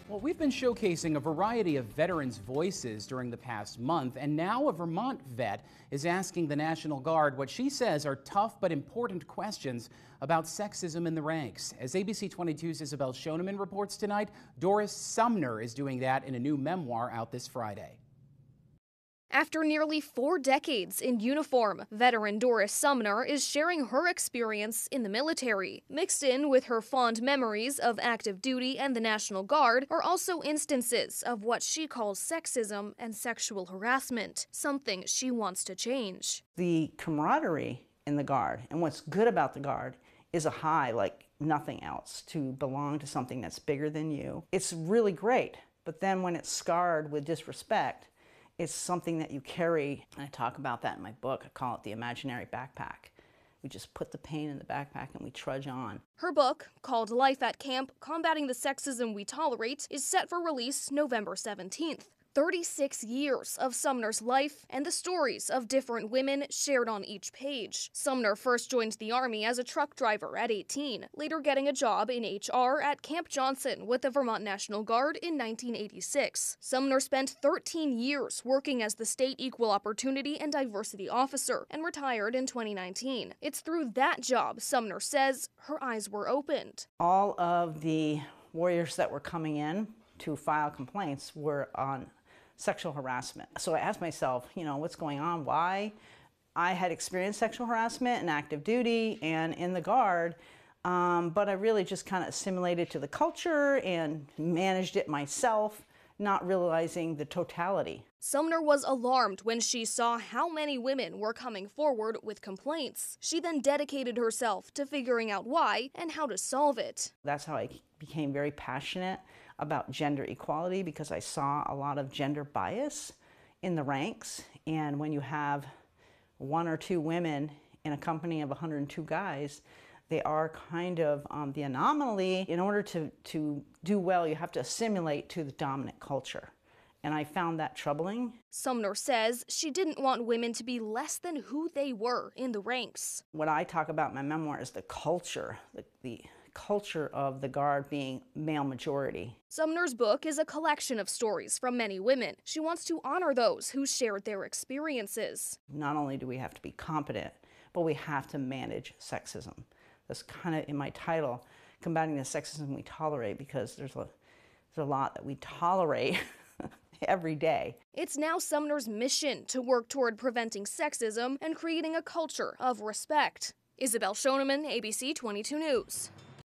Well, we've been showcasing a variety of veterans' voices during the past month, and now a Vermont vet is asking the National Guard what she says are tough but important questions about sexism in the ranks. As ABC 22's Isabel Shoneman reports tonight, Doris Sumner is doing that in a new memoir out this Friday. After nearly 4 decades in uniform, veteran Doris Sumner is sharing her experience in the military. Mixed in with her fond memories of active duty and the National Guard are also instances of what she calls sexism and sexual harassment, something she wants to change. The camaraderie in the Guard, and what's good about the Guard, is a high like nothing else, to belong to something that's bigger than you. It's really great, but then when it's scarred with disrespect, it's something that you carry. And I talk about that in my book. I call it the imaginary backpack. We just put the pain in the backpack and we trudge on. Her book, called Life at Camp: Combating the Sexism We Tolerate, is set for release November 17th. 36 years of Sumner's life and the stories of different women shared on each page. Sumner first joined the Army as a truck driver at 18, later getting a job in HR at Camp Johnson with the Vermont National Guard in 1986. Sumner spent 13 years working as the state equal opportunity and diversity officer and retired in 2019. It's through that job, Sumner says, her eyes were opened. All of the warriors that were coming in to file complaints were on sexual harassment. So I asked myself, what's going on? Why? I had experienced sexual harassment in active duty and in the Guard, but I really just kind of assimilated to the culture and managed it myself, not realizing the totality. Sumner was alarmed when she saw how many women were coming forward with complaints. She then dedicated herself to figuring out why and how to solve it. That's how I became very passionate about gender equality, because I saw a lot of gender bias in the ranks. And when you have 1 or 2 women in a company of 102 guys, they are kind of the anomaly. In order to do well, you have to assimilate to the dominant culture. And I found that troubling. Sumner says she didn't want women to be less than who they were in the ranks. What I talk about in my memoir is the culture, the culture of the Guard being male majority. Sumner's book is a collection of stories from many women. She wants to honor those who shared their experiences. Not only do we have to be competent, but we have to manage sexism. That's kind of in my title, Combating the Sexism We Tolerate, because there's a lot that we tolerate every day. It's now Sumner's mission to work toward preventing sexism and creating a culture of respect. Isabel Shoneman, ABC 22 News.